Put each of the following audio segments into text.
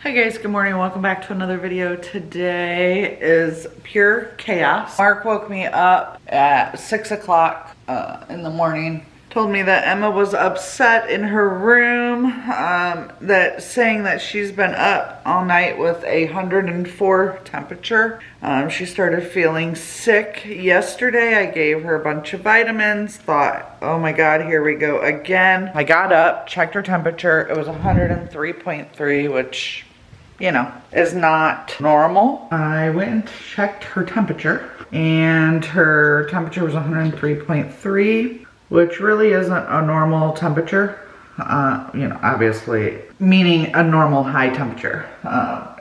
Hi guys, good morning. Welcome back to another video. Today is pure chaos. Mark woke me up at 6 o'clock in the morning. Told me that Emma was upset in her room, saying that she's been up all night with 104 temperature. She started feeling sick yesterday. I gave her a bunch of vitamins, thought, oh my God, here we go again. I got up, checked her temperature. It was 103.3, which, you know, is not normal. I went and checked her temperature, and her temperature was 103.3. which really isn't a normal temperature, you know, obviously, meaning a normal high temperature.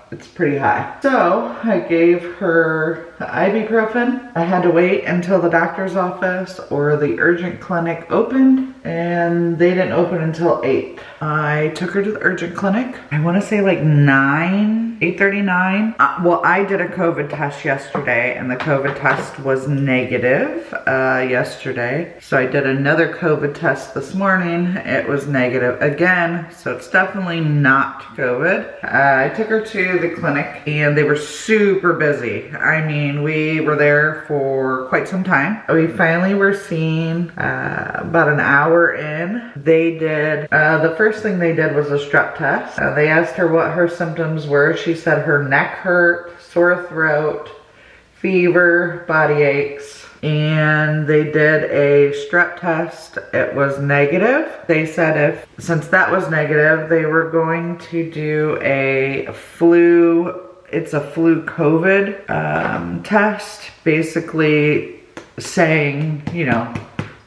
It's pretty high. So I gave her the ibuprofen. I had to wait until the doctor's office or the urgent clinic opened, and they didn't open until 8. I took her to the urgent clinic. I want to say like 8:39. Well, I did a COVID test yesterday, and the COVID test was negative yesterday. So I did another COVID test this morning. It was negative again, so it's definitely not COVID. I took her to the clinic, and they were super busy. I mean, we were there for quite some time. We finally were seen about an hour in. They did, the first thing they did was a strep test. They asked her what her symptoms were. She said her neck hurt, sore throat, fever, body aches. And they did a strep test. It was negative. They said since that was negative, they were going to do a flu, it's a flu COVID test, basically saying, you know,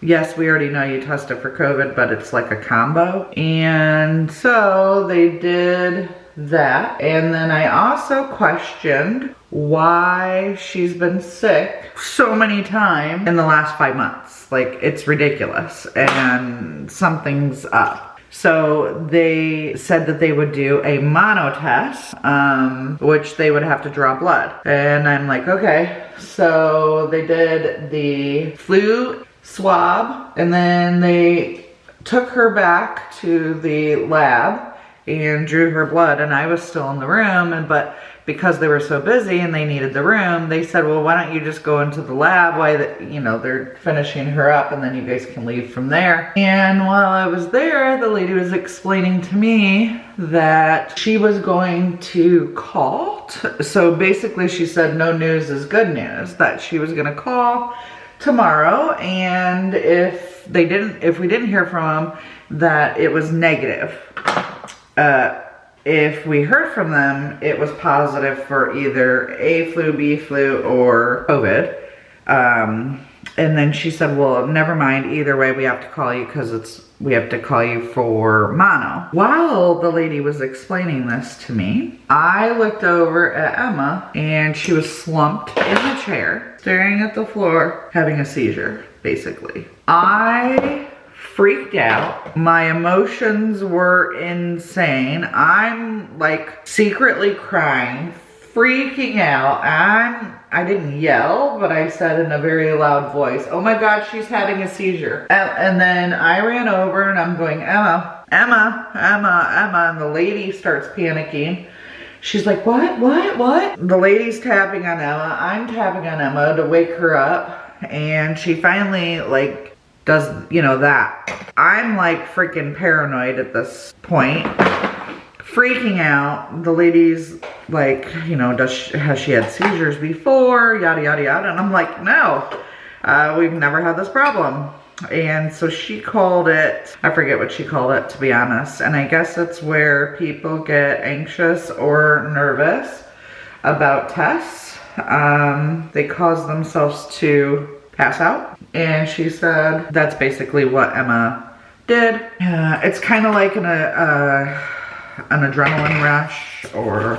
yes, we already know you tested for COVID, but it's like a combo. And so they did that. And then I also questioned why she's been sick so many times in the last 5 months. Like, it's ridiculous, and something's up. So they said that they would do a mono test, which they would have to draw blood. And I'm like, okay. So they did the flu swab, and then they took her back to the lab and drew her blood, and I was still in the room, but because they were so busy and they needed the room, they said, well, why don't you just go into the lab while you know, they're finishing her up, and then you guys can leave from there. And while I was there, the lady was explaining to me that she was going to call. So basically she said no news is good news, that she was gonna call tomorrow, and if we didn't hear from them, that it was negative. If we heard from them, it was positive for either A flu, B flu, or COVID. And then she said, well, never mind, either way we have to call you because we have to call you for mono. While the lady was explaining this to me, I looked over at Emma, and she was slumped in the chair, staring at the floor, having a seizure, basically. I freaked out. My emotions were insane. I'm like secretly crying, freaking out. I didn't yell, but I said in a very loud voice, oh my God, she's having a seizure. And then I ran over, and I'm going, Emma, Emma, Emma, Emma. And the lady starts panicking. She's like, what? The lady's tapping on Emma. I'm tapping on Emma to wake her up. And she finally like does, you know, that. I'm like freaking paranoid at this point, freaking out. The lady's like, you know, has she had seizures before, yada yada yada. And I'm like, no, we've never had this problem. And so she called it, I forget what she called it, to be honest. And I guess it's where people get anxious or nervous about tests. They cause themselves to pass out. And she said that's basically what Emma did. It's kind of like an adrenaline rush, or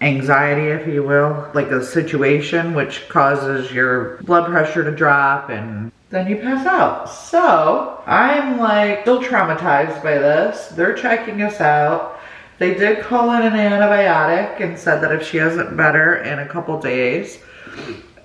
anxiety, if you will, like a situation which causes your blood pressure to drop, and then you pass out. So I'm like still traumatized by this. They're checking us out. They did call in an antibiotic and said that if she isn't better in a couple days,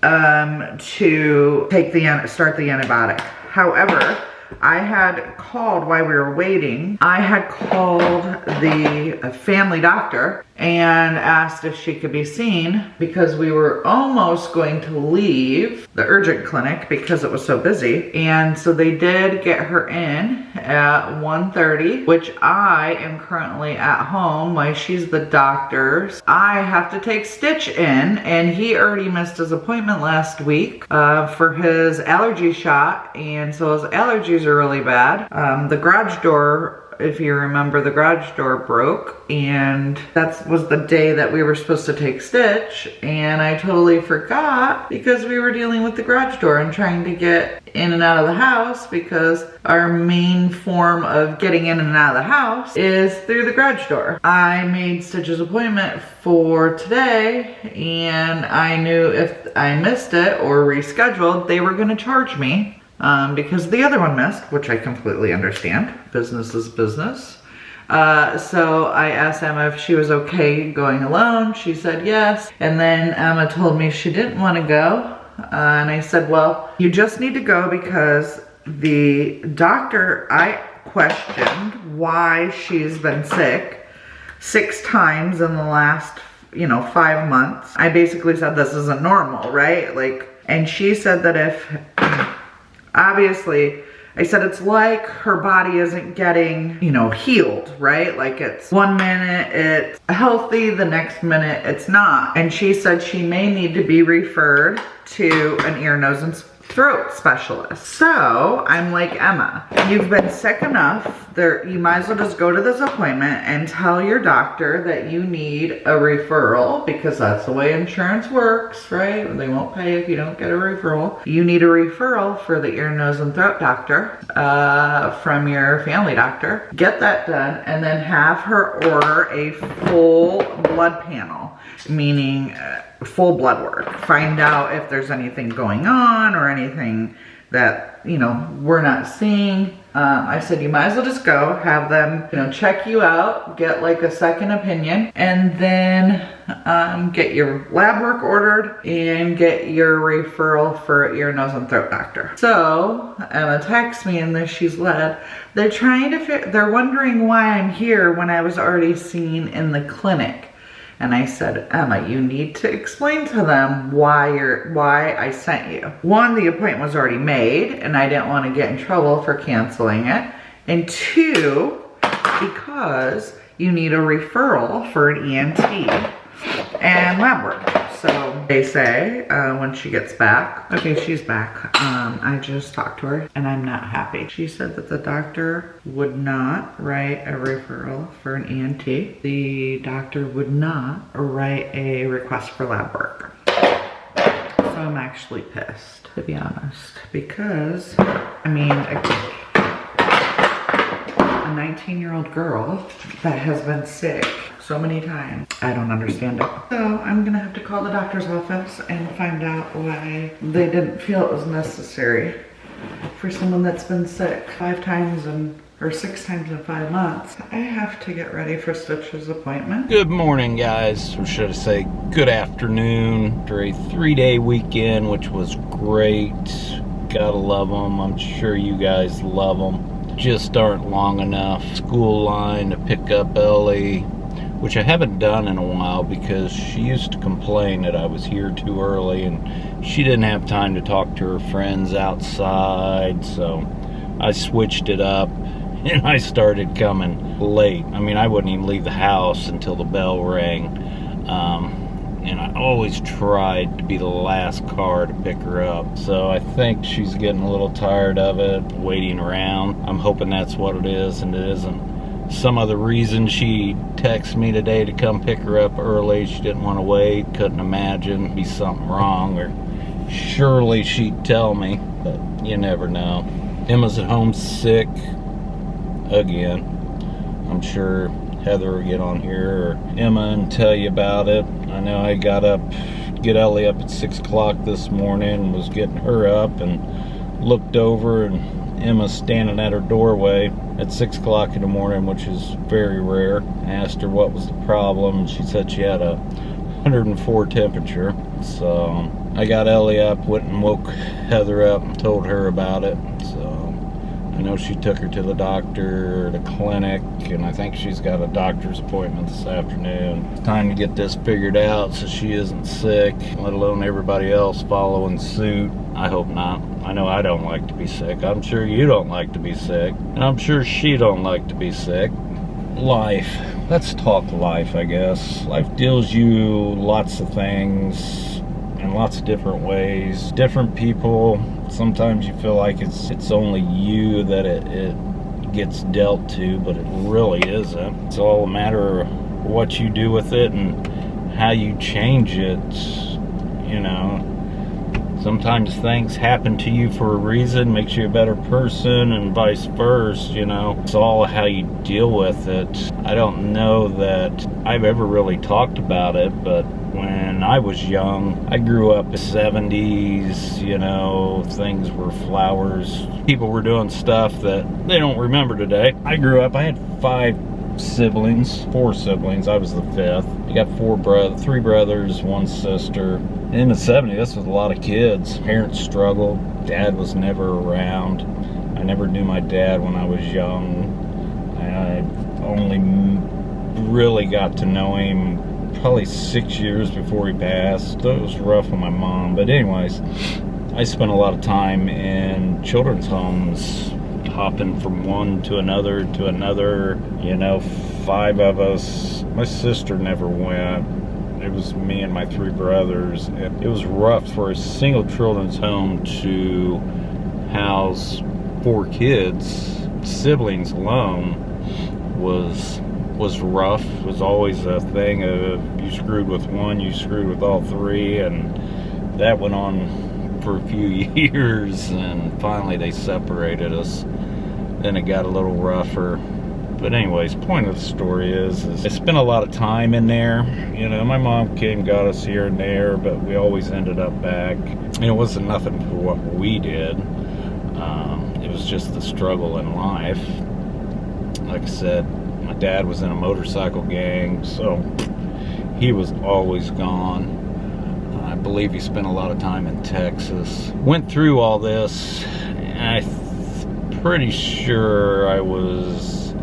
to start the antibiotic. However, I had called while we were waiting. I had called the family doctor and asked if she could be seen because we were almost going to leave the urgent clinic because it was so busy. And so they did get her in at 1:30, which I am currently at home while she's the doctor's. I have to take Stitch in, and he already missed his appointment last week for his allergy shot, and so his allergies are really bad. The garage door, if you remember, the garage door broke, and that was the day that we were supposed to take Stitch, and I totally forgot because we were dealing with the garage door and trying to get in and out of the house, because our main form of getting in and out of the house is through the garage door. I made Stitch's appointment for today, and I knew if I missed it or rescheduled, they were gonna charge me. Because the other one missed, which I completely understand. Business is business. So I asked Emma if she was okay going alone. She said yes. And then Emma told me she didn't want to go. And I said, well, you just need to go because the doctor, I questioned why she's been sick 6 times in the last, 5 months. I basically said this isn't normal, right? Like, and she said that if... Obviously, I said it's like her body isn't getting, healed, right? Like it's one minute it's healthy, the next minute it's not. And she said she may need to be referred to an ear, nose, and throat specialist. So I'm like, Emma, you've been sick enough. You might as well just go to this appointment and tell your doctor that you need a referral, because that's the way insurance works, right? They won't pay if you don't get a referral. You need a referral for the ear, nose, and throat doctor from your family doctor. Get that done, and then have her order a full blood panel, meaning full blood work. Find out if there's anything going on or anything that, we're not seeing. I said, you might as well just go, have them, check you out, get like a second opinion, and then get your lab work ordered and get your referral for ear, nose, and throat doctor. So Emma texts me, and she's led. They're wondering why I'm here when I was already seen in the clinic. And I said, Emma, you need to explain to them why I sent you. 1, the appointment was already made, and I didn't want to get in trouble for canceling it. And 2, because you need a referral for an ENT and lab work. So they say when she gets back, okay, she's back. I just talked to her and I'm not happy. She said that the doctor would not write a referral for an ENT. The doctor would not write a request for lab work. So I'm actually pissed, to be honest, because, I mean, a 19-year-old girl that has been sick so many times. I don't understand it. So I'm gonna have to call the doctor's office and find out why they didn't feel it was necessary for someone that's been sick 5 times or 6 times in 5 months. I have to get ready for Stitch's appointment. Good morning, guys, or should I say good afternoon, after a 3-day weekend, which was great. Gotta love them. I'm sure you guys love them. Just aren't long enough. School line to pick up Ellie, which I haven't done in a while because she used to complain that I was here too early and she didn't have time to talk to her friends outside, so I switched it up and I started coming late. I mean, I wouldn't even leave the house until the bell rang, and I always tried to be the last car to pick her up, so I think she's getting a little tired of it, waiting around. I'm hoping that's what it is and it isn't some other reason. She texted me today to come pick her up early. She didn't want to wait, couldn't imagine it'd be something wrong, or surely she'd tell me, but you never know. Emma's at home sick again. I'm sure Heather will get on here, or Emma, and tell you about it. I know I got up, get Ellie up at 6 o'clock this morning, was getting her up and looked over and Emma's standing at her doorway at 6 o'clock in the morning, which is very rare. I asked her what was the problem, and she said she had a 104 temperature. So I got Ellie up, went and woke Heather up and told her about it. So I know she took her to the doctor, the clinic, and I think she's got a doctor's appointment this afternoon. It's time to get this figured out so she isn't sick, let alone everybody else following suit. I hope not. I know I don't like to be sick. I'm sure you don't like to be sick. And I'm sure she don't like to be sick. Life. Let's talk life, I guess. Life deals you lots of things in lots of different ways. Different people. Sometimes you feel like it's only you that it gets dealt to, but it really isn't. It's all a matter of what you do with it and how you change it, you know. Sometimes things happen to you for a reason, makes you a better person, and vice versa, you know. It's all how you deal with it. I don't know that I've ever really talked about it, but when I was young, I grew up in the 70s, you know, things were flowers. People were doing stuff that they don't remember today. I grew up, I had four siblings. I was the fifth. I got three brothers, one sister. In the 70s, this was a lot of kids. Parents struggled. Dad was never around. I never knew my dad when I was young. I only really got to know him probably 6 years before he passed. So it was rough on my mom. But anyways, I spent a lot of time in children's homes, hopping from one to another, you know, 5 of us. My sister never went. It was me and my 3 brothers. It was rough for a single children's home to house 4 kids. Siblings alone was rough. It was always a thing of you screwed with one, you screwed with all 3, and that went on for a few years, and finally they separated us. Then it got a little rougher. But anyways, point of the story is I spent a lot of time in there. You know, my mom came and got us here and there, but we always ended up back. And it wasn't nothing for what we did. It was just the struggle in life. Like I said, my dad was in a motorcycle gang, so he was always gone. I believe he spent a lot of time in Texas. Went through all this, and I'm pretty sure I was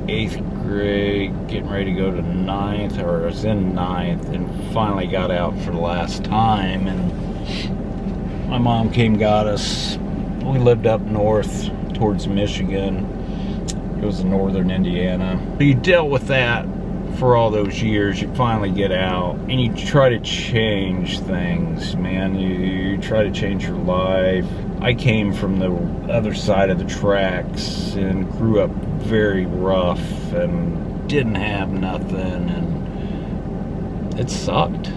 8th grade, getting ready to go to 9th, or I was in 9th, and finally got out for the last time, and my mom came and got us. We lived up north towards Michigan. It was in northern Indiana. You dealt with that for all those years. You finally get out, and you try to change things, man. You try to change your life. I came from the other side of the tracks and grew up very rough and didn't have nothing, and it sucked.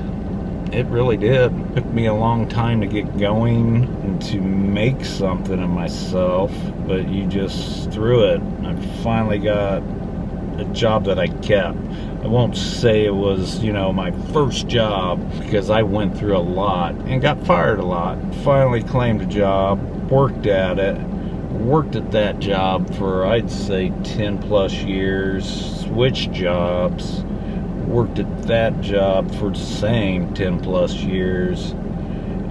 It really did. It took me a long time to get going and to make something of myself, but you just threw it. I finally got a job that I kept. I won't say it was, you know, my first job, because I went through a lot and got fired a lot. Finally claimed a job, worked at it, worked at that job for, I'd say, 10 plus years, switched jobs, worked at that job for the same 10 plus years,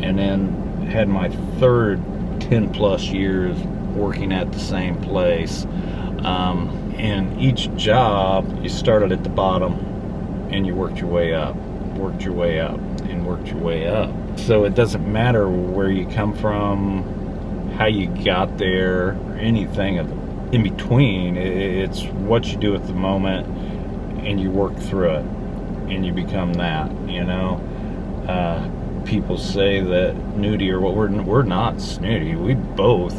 and then had my third 10 plus years working at the same place. And each job, you started at the bottom and you worked your way up, worked your way up, and worked your way up. So it doesn't matter where you come from, how you got there, or anything in between. It's what you do at the moment, and you work through it, and you become that, you know. People say that snooty, or what, we're not snooty. We both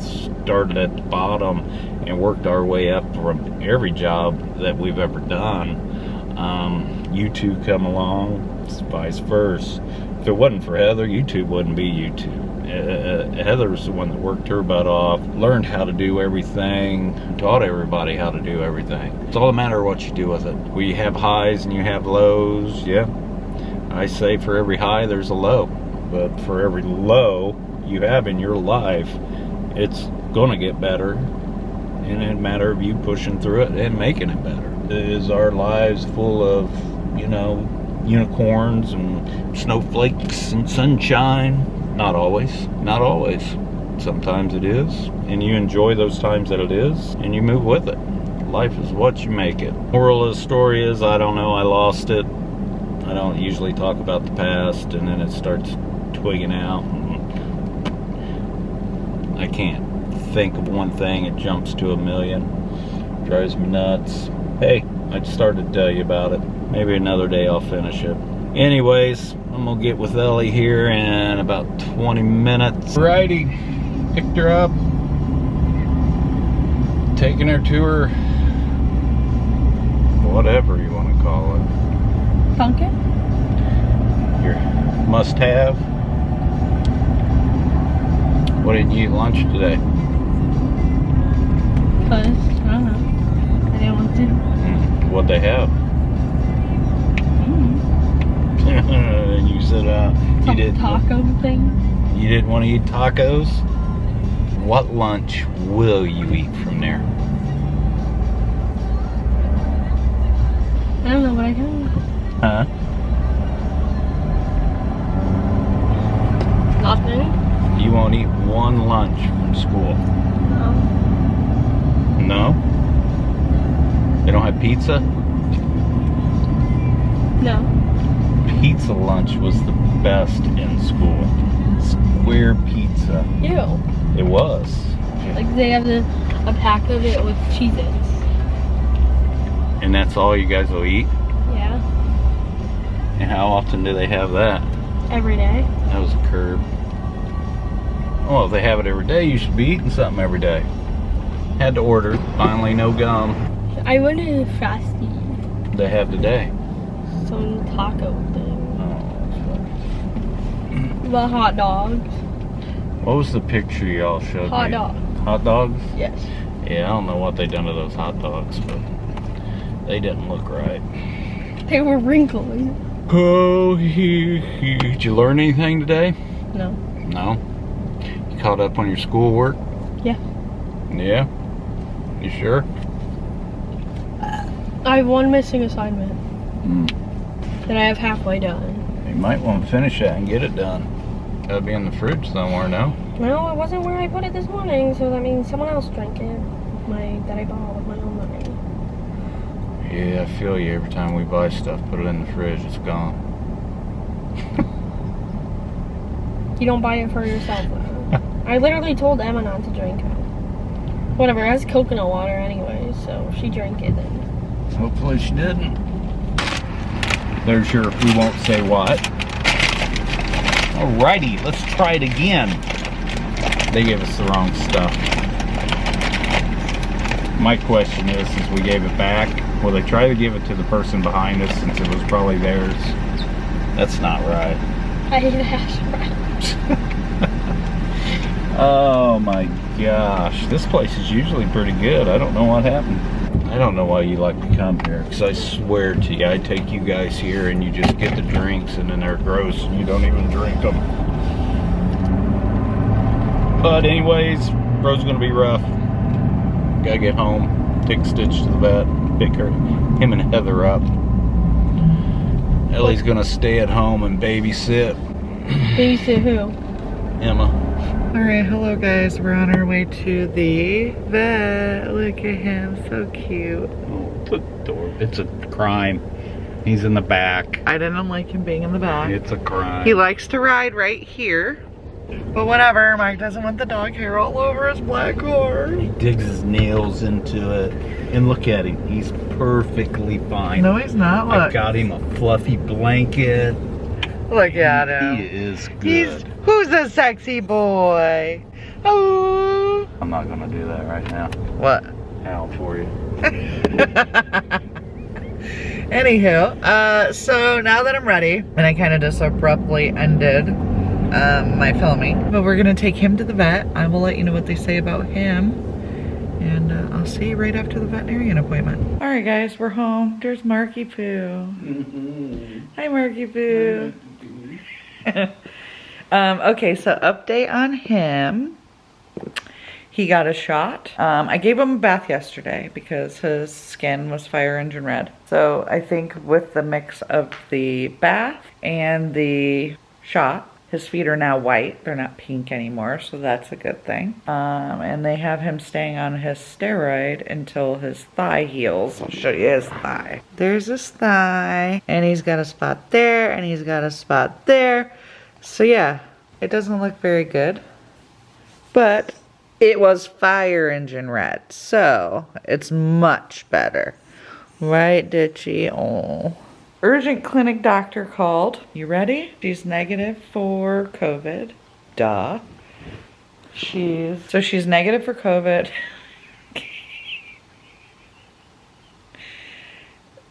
started at the bottom and worked our way up from every job that we've ever done. You two come along, it's vice versa. If it wasn't for Heather, YouTube wouldn't be YouTube. Heather's the one that worked her butt off, learned how to do everything, taught everybody how to do everything. It's all a matter of what you do with it. We have highs and you have lows, yeah. I say for every high there's a low, but for every low you have in your life, it's gonna get better, and it's a matter of you pushing through it and making it better. Is our lives full of, you know, unicorns and snowflakes and sunshine? Not always, not always. Sometimes it is, and you enjoy those times that it is, and you move with it. Life is what you make it. Moral of the story is, I don't know, I lost it. I don't usually talk about the past, and then it starts twigging out. I can't think of one thing, it jumps to a million. Drives me nuts. Hey, I started to tell you about it. Maybe another day I'll finish it. Anyways, I'm gonna get with Ellie here in about 20 minutes. Righty, picked her up. Taking her to her, whatever you want to call it. Pumpkin? Your must-have. What did you eat lunch today? Cause, I don't know. I didn't want to. What'd they have? You said you did taco thing. You didn't want to eat tacos? What lunch will you eat from there? I don't know what I can. Huh? Nothing. You won't eat one lunch from school? No. No? They don't have pizza? No. Pizza lunch was the best in school. Square pizza. Ew. It was. Like they have a pack of it with Cheez-Its. And that's all you guys will eat? Yeah. And how often do they have that? Every day. That was a curb. Well, if they have it every day, you should be eating something every day. Had to order. Finally, no gum. I went to fast food. They have today. Some taco thing. Oh, The hot dogs. what was the picture y'all showed Hot me? dogs. Hot dogs? Yes. Yeah, I don't know what they done to those hot dogs, but they didn't look right. They were wrinkly. Oh, did you learn anything today? No. No? You caught up on your schoolwork? Yeah. Yeah? You sure? I have one missing assignment Hmm. that I have halfway done. You might want to finish that and get it done. Gotta be in the fridge somewhere now. Well, it wasn't where I put it this morning, so that means someone else drank it. That I bought with my own money. Yeah, I feel you. Every time we buy stuff, put it in the fridge, it's gone. You don't buy it for yourself, though. I literally told Emma not to drink it. Whatever, it has coconut water anyway, so she drank it then. Hopefully she didn't. There's your we won't say what. Alrighty, let's try it again. They gave us the wrong stuff. My question is, since we gave it back, will they try to give it to the person behind us since it was probably theirs? That's not right. I hate hash browns. Oh my gosh, this place is usually pretty good. I don't know what happened. I don't know why you like to come here, because I swear to you, I take you guys here and you just get the drinks and then they're gross and you don't even drink them. But anyways, road's gonna be rough. Gotta get home, take Stitch to the vet, pick him and Heather up. Ellie's gonna stay at home and babysit. Babysit who? Emma. Alright, hello guys. We're on our way to the vet. Look at him, so cute. Oh, it's adorable. It's a crime. He's in the back. I didn't like him being in the back. It's a crime. He likes to ride right here. But whatever, Mike doesn't want the dog hair all over his black horse. He digs his nails into it. And look at him. He's perfectly fine. No, he's not. Look. I got him a fluffy blanket. Look at him. He is good. Who's a sexy boy? Oh. I'm not gonna do that right now. What? Ow for you. Anywho, so now that I'm ready, and I kind of just abruptly ended my filming, but we're gonna take him to the vet. I will let you know what they say about him, and I'll see you right after the veterinarian appointment. All right, guys, we're home. There's Marky Poo. Hi, Marky Poo. Okay, so update on him. He got a shot. I gave him a bath yesterday because his skin was fire engine red. So I think with the mix of the bath and the shot, His feet are now white. They're not pink anymore, so that's a good thing. And they have him staying on his steroid until his thigh heals. I'll show you his thigh. There's his thigh, and he's got a spot there, and he's got a spot there. So yeah, it doesn't look very good, but it was fire engine red, so it's much better. Right, Ditchy? Oh. Urgent clinic doctor called. You ready? She's negative for COVID. Duh. She's negative for COVID.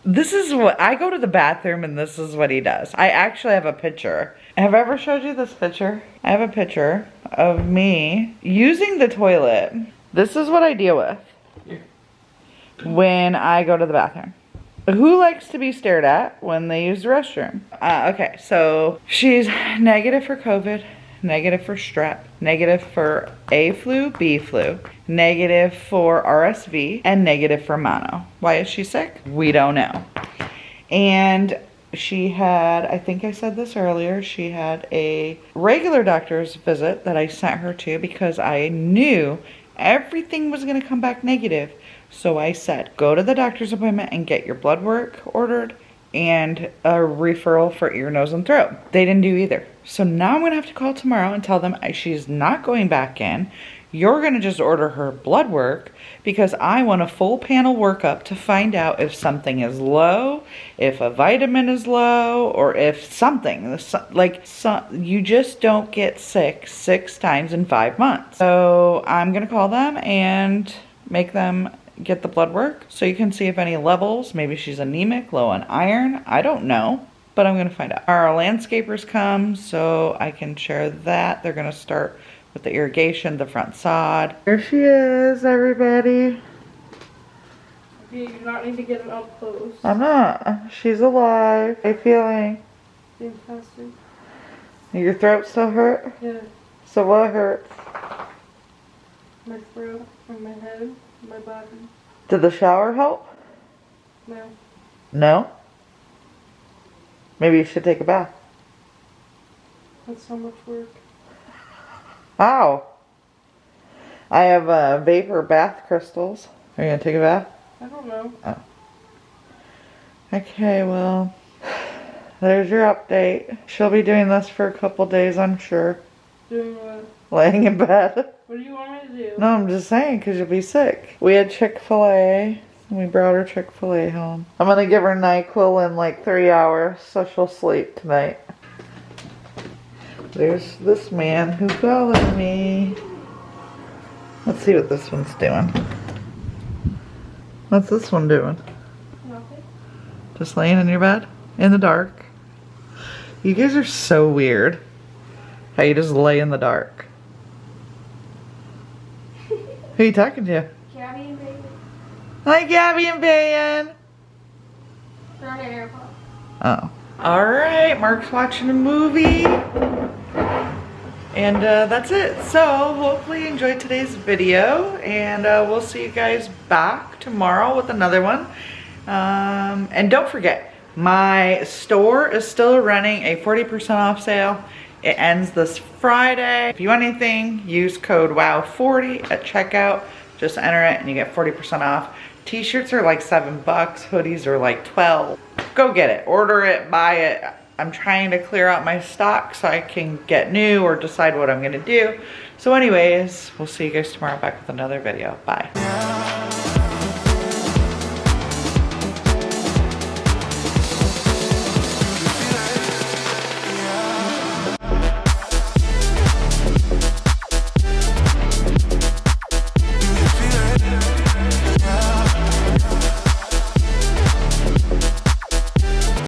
This is what, I go to the bathroom and this is what he does. I actually have a picture. Have I ever showed you this picture? I have a picture of me using the toilet. This is what I deal with when I go to the bathroom. Who likes to be stared at when they use the restroom? Okay, so she's negative for COVID, negative for strep, negative for A flu, B flu, negative for RSV, and negative for mono. Why is she sick? We don't know. And she had, I think I said this earlier, she had a regular doctor's visit that I sent her to because I knew everything was going to come back negative. So I said, go to the doctor's appointment and get your blood work ordered and a referral for ear, nose, and throat. They didn't do either. So now I'm going to have to call tomorrow and tell them she's not going back in. You're going to just order her blood work because I want a full panel workup to find out if something is low, if a vitamin is low, or if something, you just don't get sick 6 times in 5 months. So I'm going to call them and make them get the blood work so you can see if any levels, maybe she's anemic, low on iron, I don't know, but I'm gonna find out. Our landscapers come so I can share that. They're gonna start with the irrigation, the front sod. Here she is, everybody. You do not need to get them up close. I'm not. She's alive. How you feeling? Fantastic. Your throat still hurt? Yeah. So what hurts? My throat and my head. My body. Did the shower help? No. No? Maybe you should take a bath. That's so much work. Ow. I have vapor bath crystals. Are you gonna take a bath? I don't know. Oh. Okay, well, there's your update. She'll be doing this for a couple days, I'm sure. Doing what? Laying in bed. What do you want me to do? No, I'm just saying, because you'll be sick. We had Chick-fil-A, and we brought her Chick-fil-A home. I'm going to give her NyQuil in like 3 hours, so she'll sleep tonight. There's this man who followed me. Let's see what this one's doing. What's this one doing? Nothing. Just laying in your bed? In the dark? You guys are so weird. How you just lay in the dark. Who are you talking to? Gabby and Baby. Hi, Gabby and Bayan. They're on their AirPods. Oh. Alright, Mark's watching a movie. And that's it. So, hopefully you enjoyed today's video. And we'll see you guys back tomorrow with another one. And don't forget, my store is still running a 40% off sale. It ends this Friday. If you want anything, use code WOW40 at checkout. Just enter it and you get 40% off. T-shirts are like $7. Hoodies are like 12. Go get it. Order it. Buy it. I'm trying to clear out my stock so I can get new or decide what I'm going to do. So anyways, we'll see you guys tomorrow back with another video. Bye.